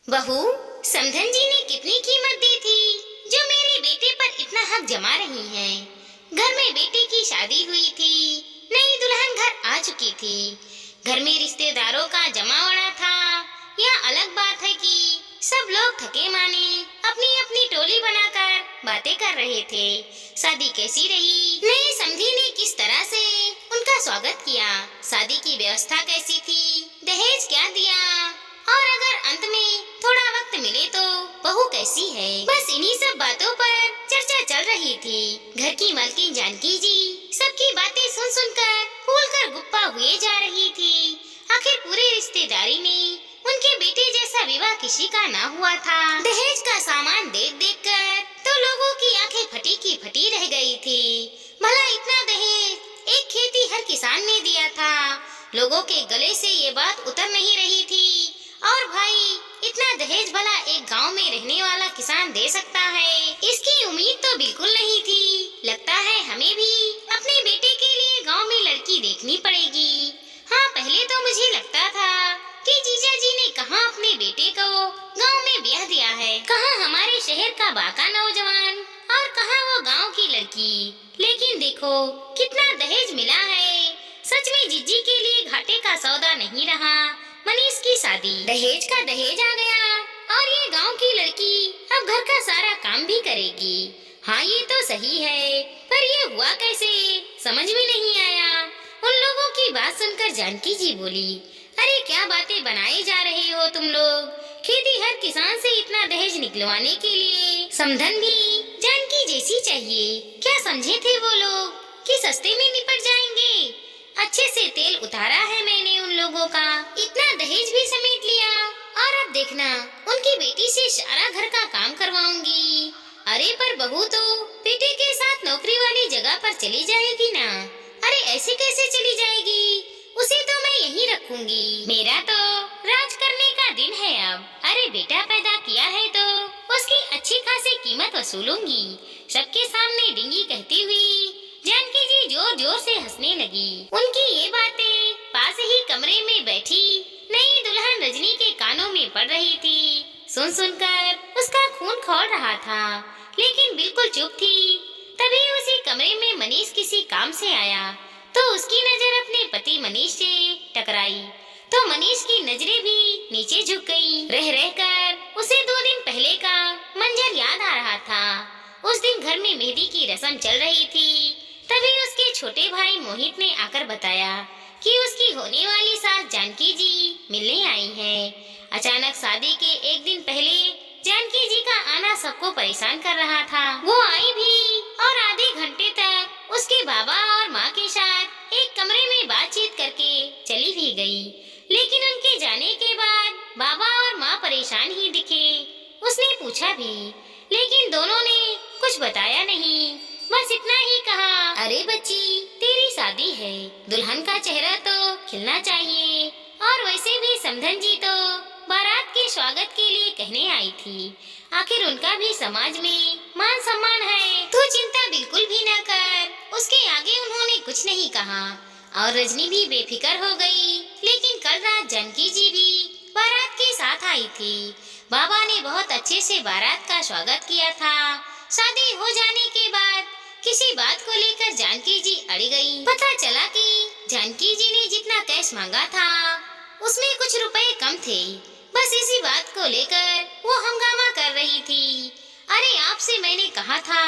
बहू, समधन जी ने कितनी कीमत दी थी जो मेरे बेटे पर इतना हक जमा रही है। घर में बेटे की शादी हुई थी, नई दुल्हन घर आ चुकी थी, घर में रिश्तेदारों का जमावड़ा था। यह अलग बात है कि सब लोग थके माने अपनी अपनी टोली बनाकर बातें कर रहे थे। शादी कैसी रही, नई समधी ने किस तरह से उनका स्वागत किया, शादी की व्यवस्था कैसी थी, दहेज क्या दिया, और अगर अंत में थोड़ा वक्त मिले तो बहू कैसी है। बस इन्हीं सब बातों पर चर्चा चल रही थी। घर की मालकिन जानकी जी सबकी बातें सुन सुनकर फूल कर गुप्पा हुए जा रही थी। आखिर पूरी रिश्तेदारी में उनके बेटे जैसा विवाह किसी का ना हुआ था। दहेज का सामान देख देख कर तो लोगों की आंखें फटी की फटी रह गई थी। भला इतना दहेज एक खेती हर किसान ने दिया था। लोगों के गले से ये बात उतर नहीं रही थी। और भाई, इतना दहेज भला एक गांव में रहने वाला किसान दे सकता है, इसकी उम्मीद तो बिल्कुल नहीं थी। लगता है हमें भी अपने बेटे के लिए गांव में लड़की देखनी पड़ेगी। हाँ, पहले तो मुझे लगता था कि जीजा जी ने कहाँ अपने बेटे को गांव में ब्याह दिया है, कहाँ हमारे शहर का बाका नौजवान और कहाँ वो गांव की लड़की। लेकिन देखो कितना दहेज मिला है। सच में जीजी के लिए घाटे का सौदा नहीं रहा। मनीष की शादी, दहेज का दहेज आ गया और ये गांव की लड़की अब घर का सारा काम भी करेगी। हाँ, ये तो सही है, पर ये हुआ कैसे, समझ में नहीं आया। उन लोगों की बात सुनकर जानकी जी बोली, अरे क्या बातें बनाए जा रहे हो तुम लोग। खेती हर किसान से इतना दहेज निकलवाने के लिए समधन भी जानकी जैसी चाहिए। क्या समझे थे वो लोग कि सस्ते में निपट जाएंगे। अच्छे से तेल उतारा है मैंने उन लोगों का, इतना दहेज भी समेट लिया, और अब देखना उनकी बेटी से सारा घर का काम करवाऊंगी। अरे पर बहू तो बेटे के साथ नौकरी वाली जगह पर चली जाएगी ना। अरे ऐसे कैसे चली जाएगी, उसे तो मैं यहीं रखूंगी। मेरा तो राज करने का दिन है अब। अरे बेटा पैदा किया है तो उसकी अच्छी खासी कीमत वसूलूंगी। सबके सामने डिंगी कहती हुई जानकी जी जोर जोर से हंसने लगी। उनकी ये बातें पास ही कमरे में बैठी नई दुल्हन रजनी के कानों में पड़ रही थी। सुन सुनकर उसका खून खौल रहा था, लेकिन बिल्कुल चुप थी। तभी उसी कमरे में मनीष किसी काम से आया तो उसकी नजर अपने पति मनीष से टकराई तो मनीष की नजरें भी नीचे झुक गईं। रह रहकर उसे 2 दिन पहले का मंजर याद आ रहा था। उस दिन घर में मेहंदी की रस्म चल रही थी। तभी उसके छोटे भाई मोहित ने आकर बताया कि उसकी होने वाली सास जानकी जी मिलने आई हैं। अचानक शादी के 1 दिन पहले जानकी जी का आना सबको परेशान कर रहा था। वो आई भी और आधे घंटे तक उसके बाबा और माँ के साथ एक कमरे में बातचीत करके चली भी गई। लेकिन उनके जाने के बाद बाबा और माँ परेशान ही दिखे। उसने पूछा भी, लेकिन दोनों ने कुछ बताया नहीं। बस इतना ही कहा, अरे बच्ची, तेरी शादी है, दुल्हन का चेहरा तो खिलना चाहिए। और वैसे भी समधन जी तो बारात के स्वागत के लिए कहने आई थी। आखिर उनका भी समाज में मान सम्मान है। तू चिंता बिल्कुल भी न कर। उसके आगे उन्होंने कुछ नहीं कहा और रजनी भी बेफिक्र हो गई। लेकिन कल रात जानकी जी भी बारात के साथ आई थी। बाबा ने बहुत अच्छे से बारात का स्वागत किया था। शादी हो जाने के बाद किसी बात को लेकर जानकी जी अड़ गई। पता चला कि जानकी जी ने जितना कैश मांगा था उसमें कुछ रुपए कम थे। बस इसी बात को लेकर वो हंगामा कर रही थी। अरे आपसे मैंने कहा था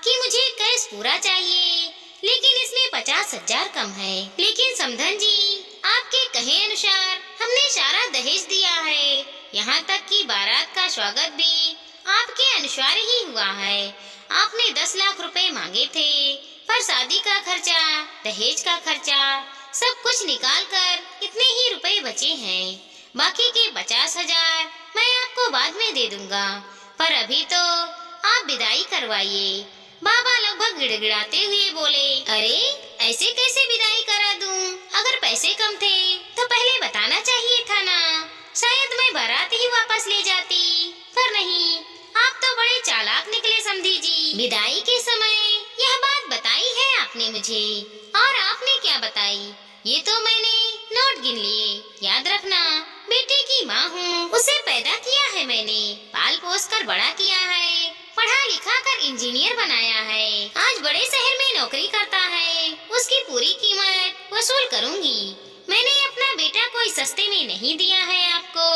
कि मुझे कैश पूरा चाहिए, लेकिन इसमें 50,000 कम है। लेकिन समधन जी, आपके कहे अनुसार हमने सारा दहेज दिया है। यहाँ तक कि बारात का स्वागत भी आपके अनुसार ही हुआ है। आपने 10 लाख रुपए मांगे थे, पर शादी का खर्चा, दहेज का खर्चा सब कुछ निकाल कर इतने ही रुपए बचे हैं। बाकी के 50,000 मैं आपको बाद में दे दूंगा, पर अभी तो आप विदाई करवाइए। बाबा लगभग गिड़गिड़ाते हुए बोले, अरे ऐसे कैसे विदाई करा दूं? अगर पैसे कम थे तो पहले बताना चाहिए था ना। शायद मैं बारात ही वापस ले जाती, पर नहीं, आप तो बड़े चालाक निकले समधी जी। विदाई के समय यह बात बताई है आपने मुझे, और आपने क्या बताई ये तो मैंने नोट गिन लिए। याद रखना, बेटे की माँ हूँ, उसे पैदा किया है मैंने पाल पोस कर बड़ा किया है, पढ़ा लिखा कर इंजीनियर बनाया है, आज बड़े शहर में नौकरी करता है, उसकी पूरी कीमत वसूल करूंगी। मैंने अपना बेटा कोई सस्ते में नहीं दिया है आपको।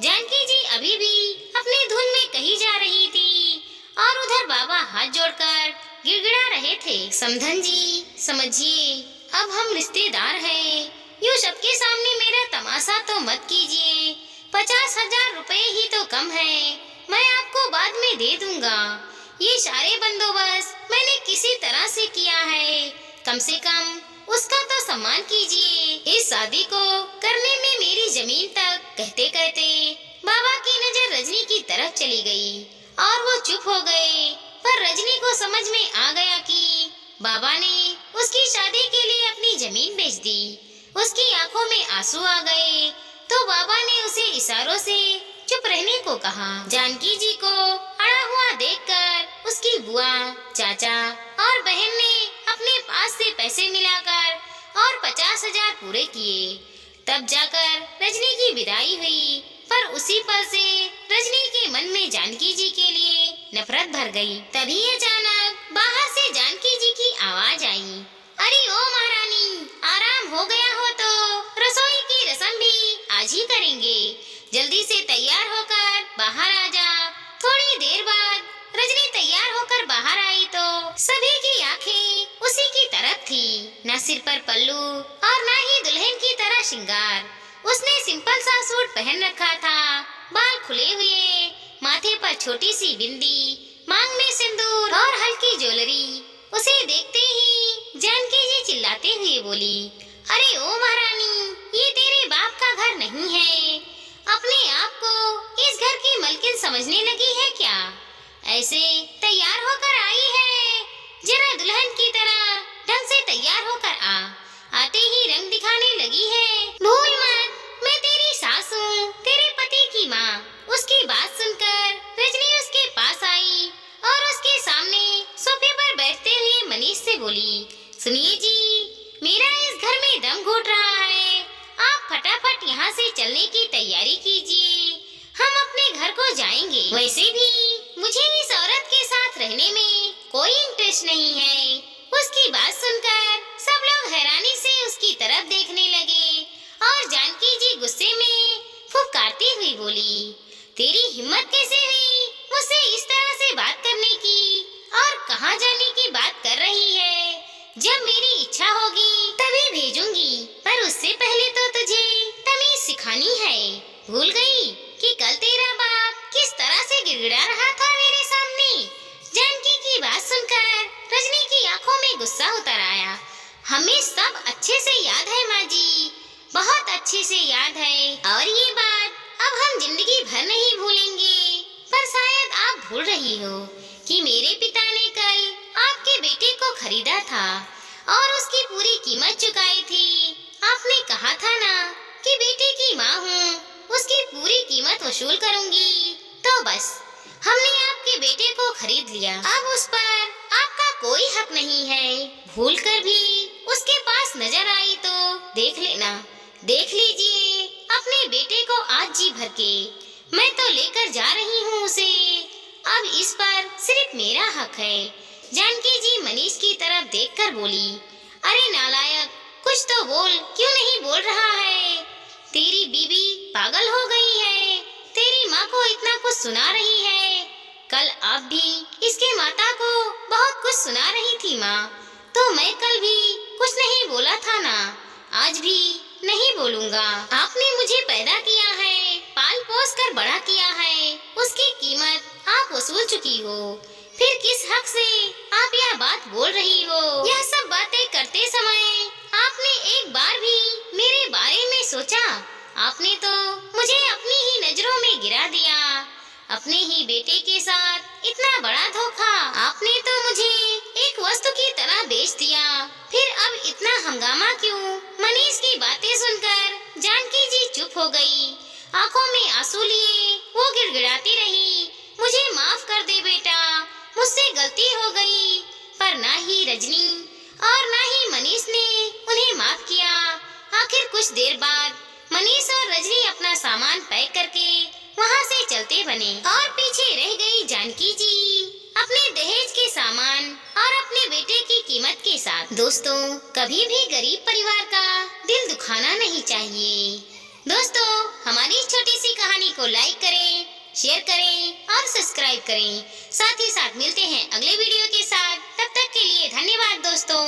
जानकी जी अभी भी अपने धुन में कहीं जा रही थी और उधर बाबा हाथ जोड़कर गिड़गिड़ा रहे थे। समधन जी समझिए, अब हम रिश्तेदार हैं, यूँ सबके सामने मेरा तमाशा तो मत कीजिए। 50,000 रुपए ही तो कम है, मैं आपको बाद में दे दूंगा। ये सारे बंदोबस्त मैंने किसी तरह से किया है, कम से कम उसका तो सम्मान कीजिए। इस शादी को करने में मेरी जमीन तक कहते कहते बाबा की नजर रजनी की तरफ चली गई और वो चुप हो गए। पर रजनी को समझ में आ गया कि बाबा ने उसकी शादी के लिए अपनी जमीन बेच दी। उसकी आंखों में आंसू आ गए तो बाबा ने उसे इशारों से चुप रहने को कहा। जानकी जी को अड़ा हुआ देखकर उसकी बुआ, चाचा और बहन ने अपने पास से पैसे मिलाकर और 50,000 पूरे किए। तब जाकर रजनी की विदाई हुई। पर उसी पल से रजनी के मन में जानकी जी के लिए नफरत भर गई। तभी अचानक बाहर से जानकी जी की आवाज आई, अरे ओ महारानी, आराम हो गया हो तो रसोई की रस्म भी आज ही करेंगे, जल्दी से तैयार होकर बाहर आ जा। थोड़ी देर बाद रजनी तैयार होकर बाहर आई तो सभी की आंखें उसी की तरफ थी। न सिर पर पल्लू और न ही दुल्हन की तरह श्रृंगार। उसने सिंपल सा सूट पहन रखा था, बाल खुले हुए, माथे पर छोटी सी बिंदी, मांग में सिंदूर और हल्की ज्वेलरी। उसे देखते ही जानकी जी चिल्लाते हुए बोली, अरे ओ महारानी, ये तेरे बाप का घर नहीं है, अपने आप को इस घर की मलकिन समझने लगी है क्या? ऐसे तैयार होकर आई है, जरा दुल्हन की तरह ढंग से तैयार होकर आ। आते ही रंग दिखाने लगी है। भूल मत, मैं तेरी सास हूँ, तेरे पति की माँ। उसकी बात सुनकर रजनी उसके पास आई और उसके सामने सोफे पर बैठते हुए मनीष से बोली, सुनिए जी, मेरा इस घर में दम घुट रहा है, आप फटाफट यहाँ से चलने की तैयारी कीजिए, हम अपने घर को जाएंगे। वैसे भी मुझे इस औरत के साथ रहने में कोई इंटरेस्ट नहीं है। उसकी बात सुनकर सब लोग हैरानी से उसकी तरफ देखने लगे और जानकी जी गुस्से में फुफकारती हुई बोली, तेरी हिम्मत कैसे हुई मुझसे इस तरह से बात करने की, और कहाँ जाने की बात कर रही है? जब मेरी इच्छा होगी तभी भेजूंगी, पर उससे पहले तो तुझे तमीज सिखानी है। भूल गई कि कल तेरा बाप किस तरह से गिड़गिड़ा रहा था मेरे सामने? जानकी की बात सुनकर रजनी की आंखों में गुस्सा उतर आया। हमें सब अच्छे से याद है माँ जी, बहुत अच्छे से याद है, और ये बात अब हम जिंदगी भर नहीं भूलेंगे। पर शायद आप भूल रही हो कि मेरे पिता ने कल आपके बेटे को खरीदा था और उसकी पूरी कीमत चुकाई थी। आपने कहा था ना कि बेटे की माँ हूँ, उसकी पूरी कीमत वसूल करूंगी। तो बस हमने आपके बेटे को खरीद लिया, अब उस पर आपका कोई हक नहीं है। भूल कर भी उसके पास नजर आई तो देख लेना। देख लीजिए अपने बेटे को आज जी भर के, मैं तो लेकर जा रही हूँ उसे, अब इस पर सिर्फ मेरा हक है। जानकी जी मनीष की तरफ देखकर बोली, अरे नालायक, कुछ तो बोल, क्यों नहीं बोल रहा है? तेरी बीवी पागल हो गई है, तेरी माँ को इतना कुछ सुना रही है। कल आप भी इसके माता को बहुत कुछ सुना रही थी माँ, तो मैं कल भी कुछ नहीं बोला था ना, आज भी नहीं बोलूँगा। आपने मुझे पैदा किया है, पाल पोस कर बड़ा किया है, उसकी कीमत आप वसूल चुकी हो, फिर किस हक से आप यह बात बोल रही हो? यह सब बातें करते समय आपने एक बार भी मेरे बारे में सोचा? आपने तो मुझे अपनी ही नजरों में गिरा दिया, अपने ही बेटे के साथ इतना बड़ा धोखा। आपने तो मुझे एक वस्तु की तरह बेच दिया, फिर अब इतना हंगामा क्यों? मनीष की बातें सुनकर जानकी जी चुप हो गई। आंखों में आंसू लिए वो गिड़गिड़ाती रही, मुझे माफ कर दे बेटा, मुझसे गलती हो गई। पर ना ही रजनी और ना ही मनीष ने उन्हें माफ किया। आखिर कुछ देर बाद मनीष और रजनी अपना सामान पैक करके वहाँ से चलते आगे बने और पीछे रह गई जानकी जी अपने दहेज के सामान और अपने बेटे की कीमत के साथ। दोस्तों, कभी भी गरीब परिवार का दिल दुखाना नहीं चाहिए। दोस्तों, हमारी इस छोटी सी कहानी को लाइक करें, शेयर करें और सब्सक्राइब करें। साथ ही साथ मिलते हैं अगले वीडियो के साथ। तब तक के लिए धन्यवाद दोस्तों।